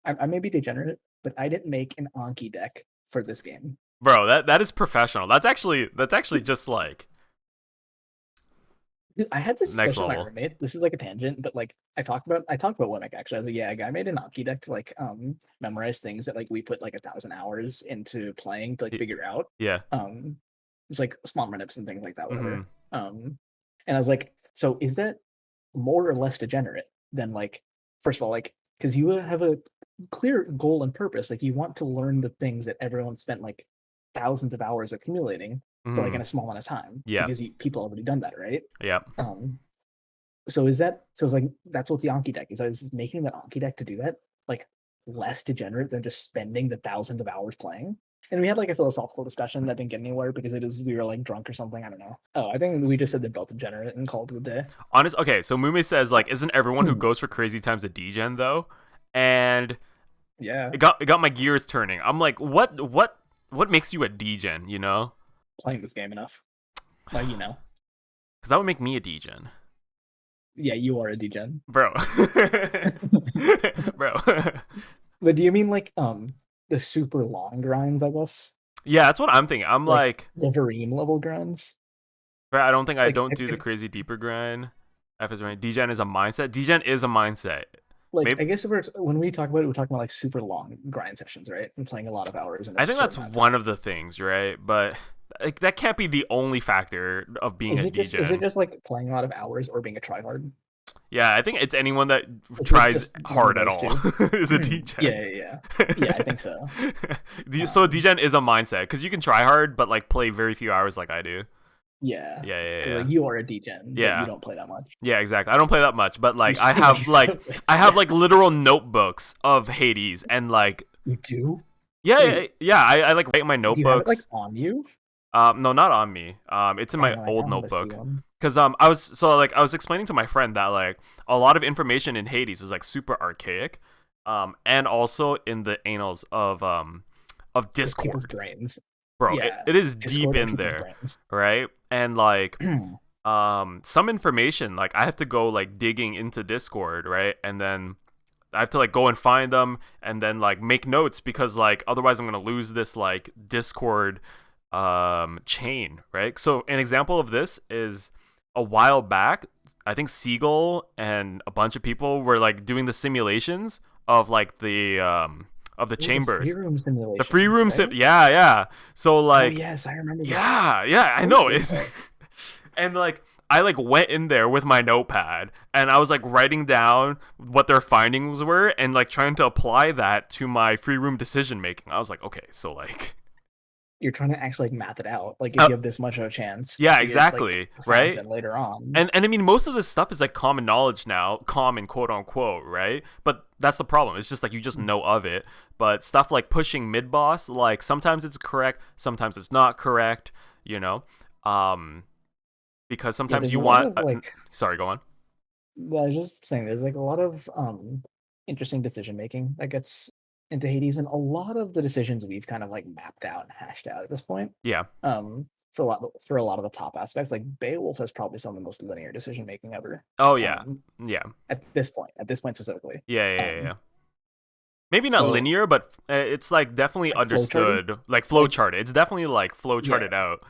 I may be degenerate, but I didn't make an Anki deck for this game. Bro, that is professional. That's actually just like Dude, I had this next discussion with my level. roommate. This is like a tangent, but like I talked about Wimmick actually. I was like, yeah, a guy made an Anki deck to like memorize things that like we put like 1,000 hours into playing to like figure out. Yeah. Um it's like small run-ups and things like that, Mm-hmm. whatever. And I was like, so is that more or less degenerate than like, first of all, like, because you have a clear goal and purpose, like you want to learn the things that everyone spent like thousands of hours accumulating, but like Mm-hmm. in a small amount of time, Yeah. because people already done that, right? Yeah. um so is that, so it's like that's what the Anki deck is. I was making the Anki deck to do that, like less degenerate than just spending the thousands of hours playing. And we had like a philosophical discussion that didn't get anywhere because we were like drunk or something. I don't know. Oh, I think we just said they're both degenerate and called it a day. Okay, so Mume says like, isn't everyone who goes for crazy times a degen though? And Yeah, it got my gears turning. I'm like, what makes you a degen? You know? playing this game enough. Like, Because that would make me a degen, yeah, you are a degen. bro. Bro. But do you mean like the super long grinds, I guess? Yeah, that's what I'm thinking. I'm Like like, Wolverine level grinds? bro, I don't think I Like don't do the crazy deeper grind. F is right. Degen is a mindset. Degen is a mindset. like Maybe I guess if when we talk about it, we're talking about like super long grind sessions, right? And playing a lot of hours in a I think that's certain amount of one time. of the things, right? But like, that can't be the only factor of being a Is it degen. just like playing a lot of hours or being a tryhard? Yeah, I think it's anyone that It's like tries just one of hard at those all two. is a degen. Yeah, I think so. So Um, degen is a mindset because you can try hard, but like play very few hours, like I do. yeah, Yeah, yeah, because yeah, like you are a degen, but you yeah, don't play that much. yeah. Exactly. I don't play that much, but You like stay nice. I have Yeah, like literal notebooks of Hades and like you do. yeah, yeah, Wait, yeah. I like write my do you have it like notebooks. on you? No, not on me. It's in my Dang, like I old want to see notebook. one. Cause I was explaining to my friend that like a lot of information in Hades is like super archaic, and also in the annals of Just people's Discord, brains. bro. It, Yeah, it is deep Discord and in people's there, brains. right? And like some information like I have to go like digging into Discord, right? And then I have to like go and find them and then like make notes because like otherwise I'm gonna lose this like Discord chain, right? So an example of this is a while back, I think Siegel and a bunch of people were like doing the simulations of like the Oh, the free chambers. room The free simulations, room right? yeah, yeah. So Oh like yes, I remember this. yeah, I That was know. good It's though. and like I like went in there with my notepad and I was like writing down what their findings were and like trying to apply that to my free room decision making. I was like, okay, so like You're trying to actually like math it out. Like if uh, you have this much of a chance yeah, to get like exactly, a right? fountain later on. And I mean most of this stuff is like common knowledge now, common quote unquote, right? But that's the problem. It's just like you just know of it. But stuff like pushing mid boss, like sometimes it's correct, sometimes it's not correct, you know? Because Yeah, sometimes there's a you lot want of like, sorry, go on. well, I was just saying there's like a lot of interesting decision making that gets into Hades, and a lot of the decisions we've kind of like mapped out and hashed out at this point. Yeah. For a lot of the top aspects, like Beowulf has probably some of the most linear decision making ever. Oh yeah. Um, Yeah. at this point specifically. Yeah. Um, Maybe not so linear, but it's like definitely like flowcharty, understood, like flow like charted. It's definitely like flow yeah, charted out.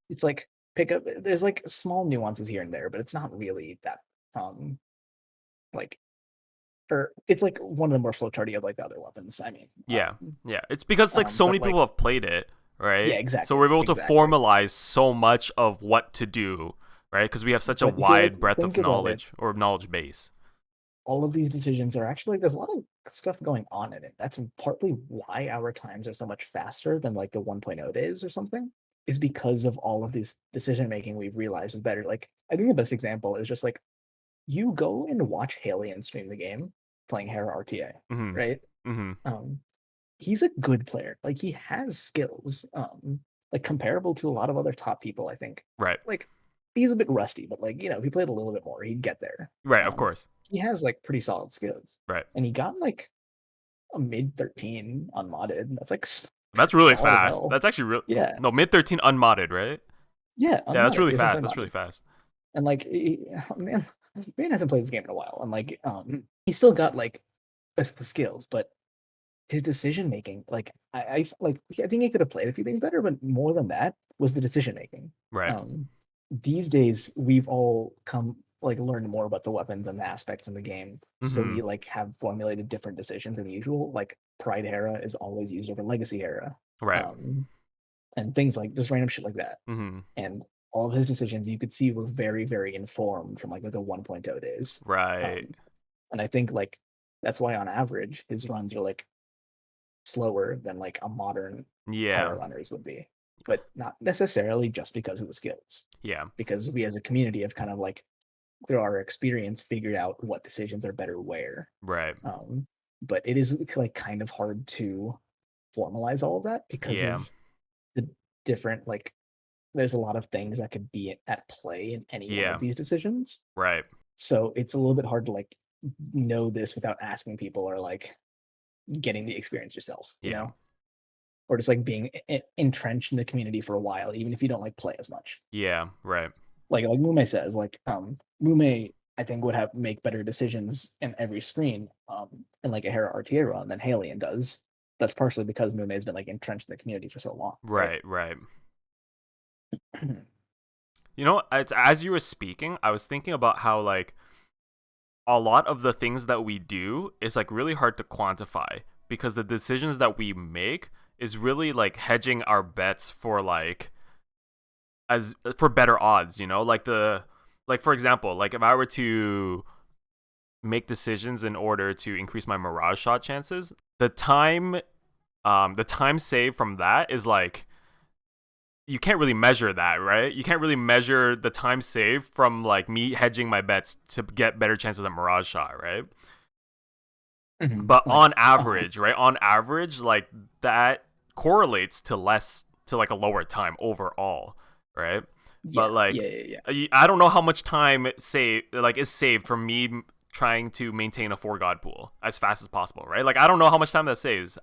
it's like pick up. There's like small nuances here and there, but it's not really that um like, or it's like one of the more flowcharty of like the other weapons. I mean, Yeah. Yeah. It's because like so many but like people have played it, yeah, right? So exactly, we're able to exactly. formalize so much of what to do, right? Because we have such a But if you like wide breadth of think about it, knowledge or knowledge base. all of these decisions are actually like there's a lot of stuff going on in it. That's partly why our times are so much faster than like the 1.0 days or something. Is because of all of this decision making we've realized is better. Like I think the best example is just like you go and watch Halion stream the game playing Hera RTA, Mhm. right? Mhm. Um, he's a good player. Like he has skills, like comparable to a lot of other top people. I think. Right. Like he's a bit rusty, but like, if he played a little bit more, he'd get there. Right, of course. He has like pretty solid skills, Right. and he got like a mid 13 unmodded. That's like That's really solid as fast. hell. That's actually real. Yeah, No, mid 13 unmodded, right? yeah, Yeah, that's unmodded. really He doesn't fast. play That's modded. really fast. And like, man hasn't played this game in a while, and like, he still got like the skills, but his decision making, like, I think he could have played a few things better, but more than that was the decision making. Right. These days we've all come like learned more about the weapons and the aspects in the game, so Mm-hmm. we like have formulated different decisions than usual. Like Pride Hera is always used over Legacy Hera, Right. and things like just random shit like that. Mm-hmm. And all of his decisions you could see were very, very informed from like the 1.0 days. Right. Um, and I think like that's why on average his runs are like slower than like a modern Yeah. Hera runners would be, but not necessarily just because of the skills. Yeah. Because we as a community have kind of like through our experience figured out what decisions are better where. Right. But it is like kind of hard to formalize all of that because Yeah. of the different like there's a lot of things that could be at play in any one Yeah. of these decisions. Right. So it's a little bit hard to like know this without asking people or like getting the experience yourself, Yeah. or just like being entrenched in the community for a while, even if you don't like play as much. Yeah. Right. Like Mume says, like Mume I think would have make better decisions in every screen in like a Hera RTA run than Halion does. That's partially because Mume has been like entrenched in the community for so long. Right. Right. You know, as you were speaking, I was thinking about how like a lot of the things that we do is like really hard to quantify because the decisions that we make is really like hedging our bets for like as for better odds, like for example, like if I were to make decisions in order to increase my mirage shot chances, the time saved from that is like you can't really measure that, right? You can't really measure the time saved from like me hedging my bets to get better chances at mirage shot, right? But Like, on average, right? On average, like that correlates to like a lower time overall, right? But like, I don't know how much time is saved from me trying to maintain a 4 god pool as fast as possible, right? Like I don't know how much time that saves.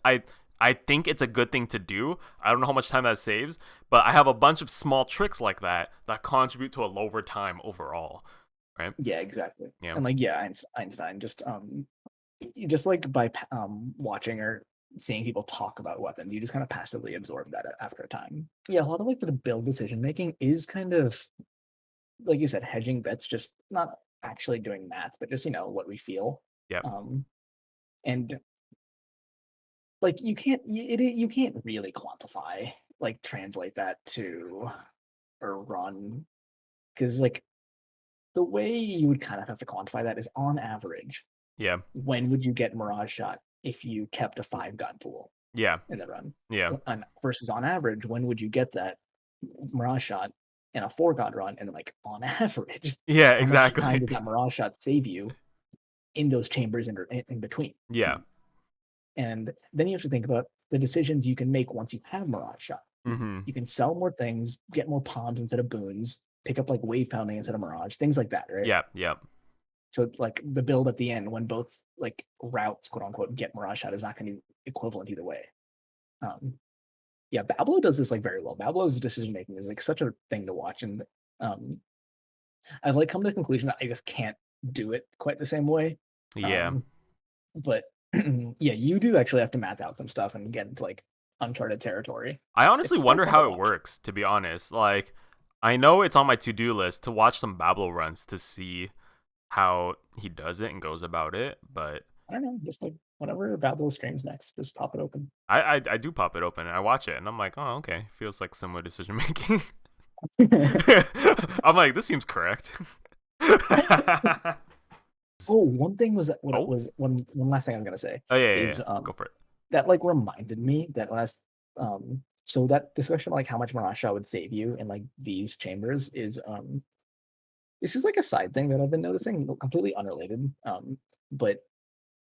I think it's a good thing to do. I don't know how much time that saves, but I have a bunch of small tricks like that contribute to a lower time overall, right? Yeah, exactly. Yeah. And like, Einstein just you just like by watching or seeing people talk about weapons, you just kind of passively absorb that after a time. Yeah, a lot of like the build decision making is kind of like you said, hedging bets, just not actually doing math, but just what we feel. Yeah. And like you can't really quantify like translate that to a run because like the way you would kind of have to quantify that is on average. Yeah. When would you get Mirage Shot if you kept a 5 god pool? Yeah. In the run. Yeah. Versus on average, when would you get that Mirage Shot in a 4 god run? And then like on average, yeah, how exactly. much time does that Mirage Shot save you in those chambers in between? Yeah. And then you have to think about the decisions you can make once you have Mirage Shot. Mm-hmm. You can sell more things, get more palms instead of boons, pick up like wave pounding instead of Mirage, things like that, right? Yeah. Yeah. So like the build at the end when both like routes, quote unquote, get Mirage Shot is not going to be equivalent either way. Yeah, Bablo does this like very well. Bablo's decision making is like such a thing to watch, and I've like come to the conclusion that I just can't do it quite the same way. Yeah. But yeah, you do actually have to math out some stuff and get into like uncharted territory. I honestly wonder how it works, to be honest. Like, I know it's on my to-do list to watch some Bablo runs to see how he does it and goes about it, but I don't know, just like whenever Bablo streams next, just pop it open. I do pop it open and I watch it and I'm like, oh, okay, feels like similar decision making. I'm like, this seems correct. Oh, one thing was what it was one last thing I was gonna say. Oh yeah. Go for it. That like reminded me that last so that discussion like how much Mirage Shot would save you in like these chambers is this is like a side thing that I've been noticing, completely unrelated. But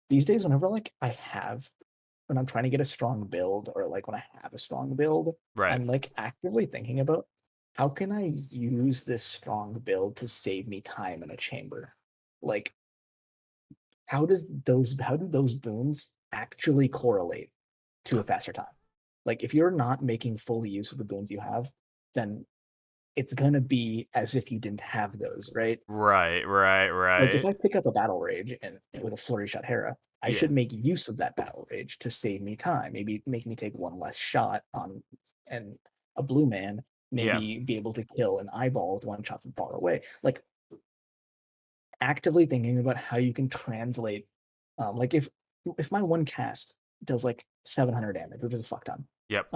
these days, whenever like when I'm trying to get a strong build or like when I have a strong build, right. I'm like actively thinking about how can I use this strong build to save me time in a chamber? Like, how do those boons actually correlate to a faster time? Like, if you're not making full use of the boons you have, then it's gonna be as if you didn't have those, right? Right, right, Like if right. I pick up a battle rage and with a flurry shot Hera, I Yeah, should make use of that battle rage to save me time. Maybe make me take one less shot on and a blue man, yeah, maybe be able to kill an eyeball with one shot from far away. Like actively thinking about how you can translate like if my one cast does like 700 damage, which is a fuck ton, yep,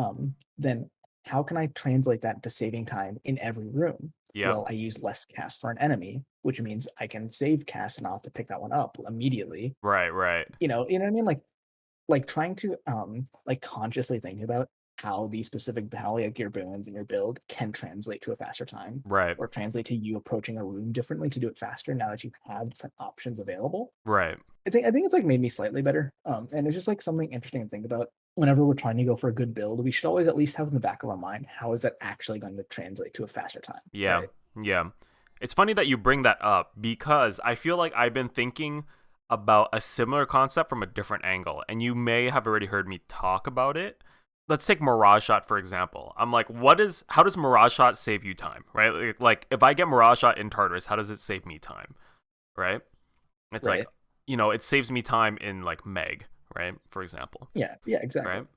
then how can I translate that into saving time in every room? yep, Well, I use less cast for an enemy, which means I can save cast and I'll have to pick that one up immediately. right, right, You know what I mean? Like trying to like consciously think about how these specific like your boons and your build can translate to a faster time right, or translate to you approaching a room differently to do it faster now that you have different options available. right. I think it's like made me slightly better. And it's just like something interesting to think about. Whenever we're trying to go for a good build, we should always at least have in the back of our mind how is that actually going to translate to a faster time, Yeah, right? yeah. It's funny that you bring that up because I feel like I've been thinking about a similar concept from a different angle, and you may have already heard me talk about it. Let's take Mirage Shot for example. I'm like, how does Mirage Shot save you time, right? Like if I get Mirage Shot in Tartarus, how does it save me time, right? It's like, Right. it saves me time in like Meg, right? For example, Yeah. Yeah. right? Exactly.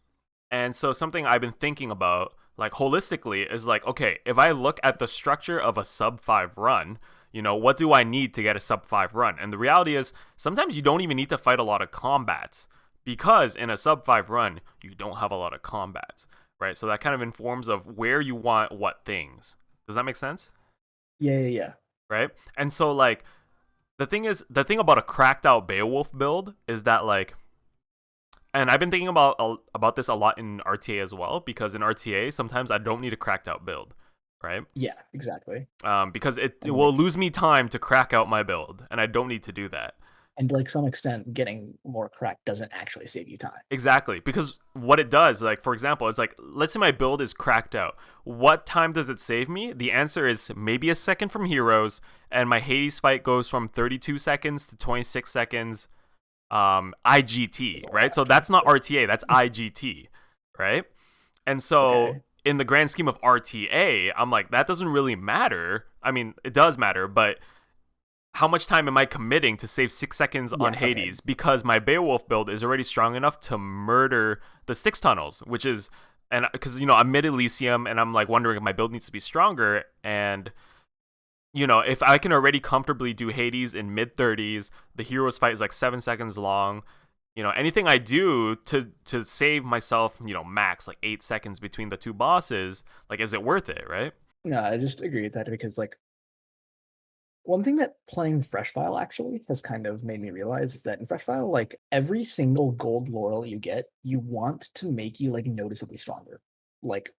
And so something I've been thinking about, like holistically, is like, okay, if I look at the structure of a sub 5 run, what do I need to get a sub 5 run? And the reality is, sometimes you don't even need to fight a lot of combats because in a sub 5 run, you don't have a lot of combats, right? So that kind of informs of where you want what things. Does that make sense? Yeah. Yeah. Yeah. Right? And so like the thing about a cracked out Beowulf build is that like, and I've been thinking about this a lot in RTA as well because in RTA sometimes I don't need a cracked out build, right? Yeah. Exactly. Because it And will like lose me time to crack out my build, and I don't need to do that. and to like some extent, getting more cracked doesn't actually save you time. Exactly, because what it does, like for example, it's like let's say my build is cracked out. What time does it save me? The answer is maybe a second from heroes, and my Hades fight goes from 32 seconds to 26 seconds. IGT, More right? So after. that's not RTA, that's IGT, right? And so Okay. in the grand scheme of RTA, I'm like, that doesn't really matter. I mean, it does matter, but how much time am I committing to save 6 seconds on Yeah. Okay. Hades? Because my Beowulf build is already strong enough to murder the Styx tunnels, which is, and because, I'm mid Elysium and I'm like wondering if my build needs to be stronger. And, if I can already comfortably do Hades in mid 30s, the heroes fight is like 7 seconds long. Anything I do to save myself, max like 8 seconds between the two bosses, like, is it worth it, right? No, I just agree with that because like one thing that playing Fresh File actually has kind of made me realize is that in Fresh File, like every single gold laurel you get, you want to make you like noticeably stronger. Like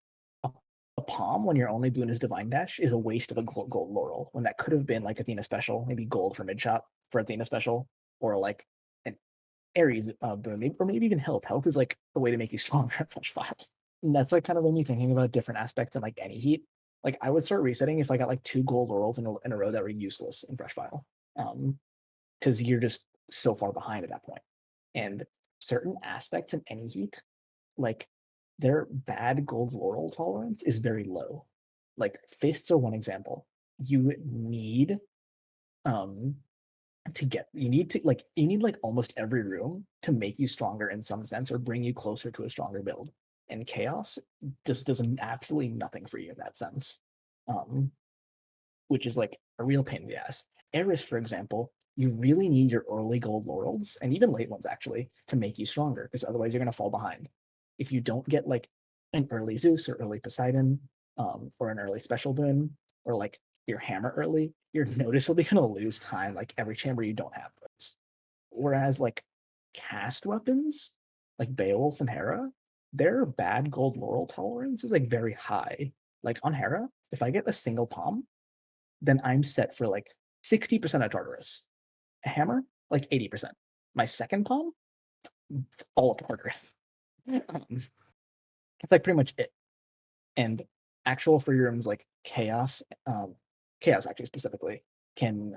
a, a palm when your only boon is Divine Dash is a waste of a gold laurel when that could have been like Athena special, maybe gold for mid shot for Athena special, or like an Ares boon, or maybe even health. Health is like a way to make you stronger at Fresh File. And that's like kind of when me thinking about different aspects in like any heat. Like I would start resetting if I got like two gold laurels in a row that were useless in Fresh File. Because you're just so far behind at that point. And certain aspects in any heat, like their bad gold laurel tolerance is very low. Like fists are one example. You need um you need like almost every room to make you stronger in some sense or bring you closer to a stronger build. And chaos just does absolutely nothing for you in that sense. Um, which is like a real pain in the ass. Eris, for example, you really need your early gold laurels and even late ones actually to make you stronger because otherwise you're gonna fall behind. If you don't get like an early Zeus or early Poseidon, or an early special boon, or like your hammer early, you're noticeably gonna lose time like every chamber you don't have those. Whereas like cast weapons, like Beowulf and Hera, their bad gold laurel tolerance is like very high. Like on Hera, if I get a single palm, then I'm set for like 60% of Tartarus. A hammer, like 80%. My second palm, all of Tartarus. It's like pretty much it. And actual free rooms like chaos, chaos actually specifically can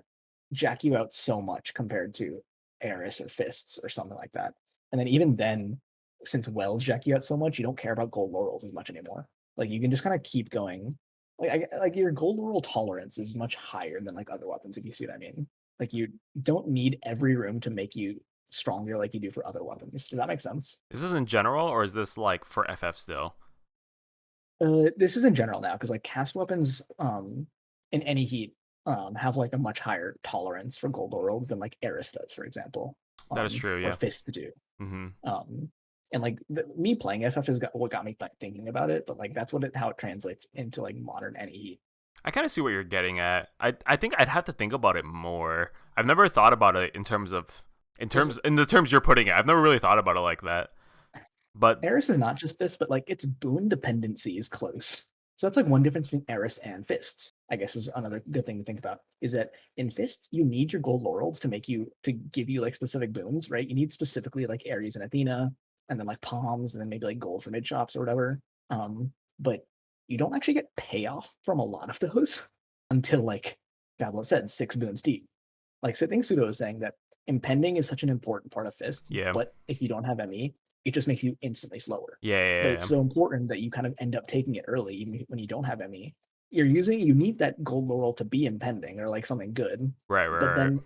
jack you out so much compared to Eris or fists or something like that. And then even then, since wells jack you out so much, you don't care about gold laurels as much anymore. Like you can just kind of keep going. Like your gold laurel tolerance is much higher than like other weapons, if you see what I mean. Like you don't need every room to make you stronger like you do for other weapons. Does that make sense? Is this in general, or is this like for FF still? This is in general now because like cast weapons, in any heat, have like a much higher tolerance for gold laurels than like Eris does, for example, That is true. or Yeah. fists do. Mm-hmm. And like me playing FF is what got me thinking about it, but like that's how it translates into like modern any heat. I kind of see what you're getting at. I think I'd have to think about it more. I've never thought about it in the terms you're putting it. I've never really thought about it like that. But Eris is not just fists, but like its boon dependency is close. So that's like one difference between Eris and fists. I guess is another good thing to think about. Is that in fists you need your gold laurels to give you like specific boons, right? You need specifically like Ares and Athena, and then like palms, and then maybe like gold for mid shops or whatever. But you don't actually get payoff from a lot of those until like Gablet said, 6 boons deep. Like so I think Pseudo is saying that impending is such an important part of fists, yeah, but if you don't have ME, it just makes you instantly slower. yeah. But it's so important that you kind of end up taking it early, even when you don't have ME. You need that gold laurel to be impending or like something good. Right. But then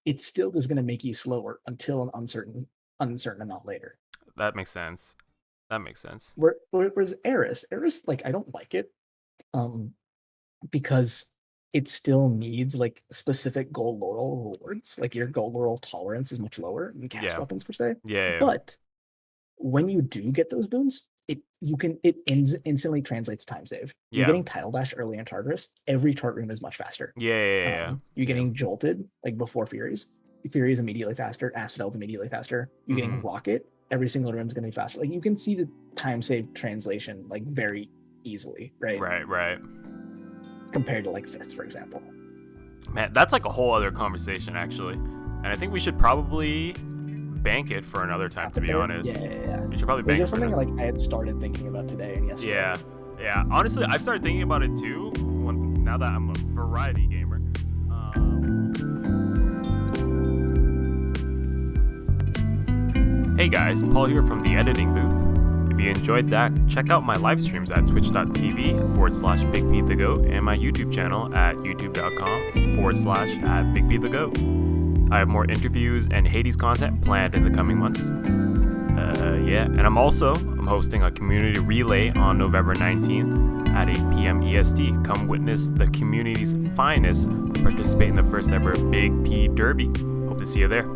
it still is going to make you slower until an uncertain amount later. That makes sense. Whereas Eris, like I don't like it, because it still needs like specific gold laurel rewards. Like your gold laurel tolerance is much lower than cast weapons per se. Yeah. But when you do get those boons, it instantly translates to time save. You're getting Tidal Dash early in Tartarus. Every Tart room is much faster. Yeah. You're getting jolted like before Furies. Fury is immediately faster. Asphodel is immediately faster. You're getting Rocket. Every single room is going to be faster. Like you can see the time save translation like very easily, right? Right. Compared to like Fist, for example. Man, that's like a whole other conversation actually, and I think we should probably bank it for another time. To be honest, yeah. We should probably bank it. Just something like I had started thinking about today and yesterday. Yeah. Honestly, I've started thinking about it too. Now that I'm a variety gamer. Hey guys, Paul here from the editing booth. If you enjoyed that, check out my live streams at twitch.tv/BigPTheGoat and my YouTube channel at youtube.com/@BigPTheGoat. I have more interviews and Hades content planned in the coming months. And I'm hosting a community relay on November 19th at 8 p.m. EST. Come witness the community's finest participate in the first ever Big P Derby. Hope to see you there.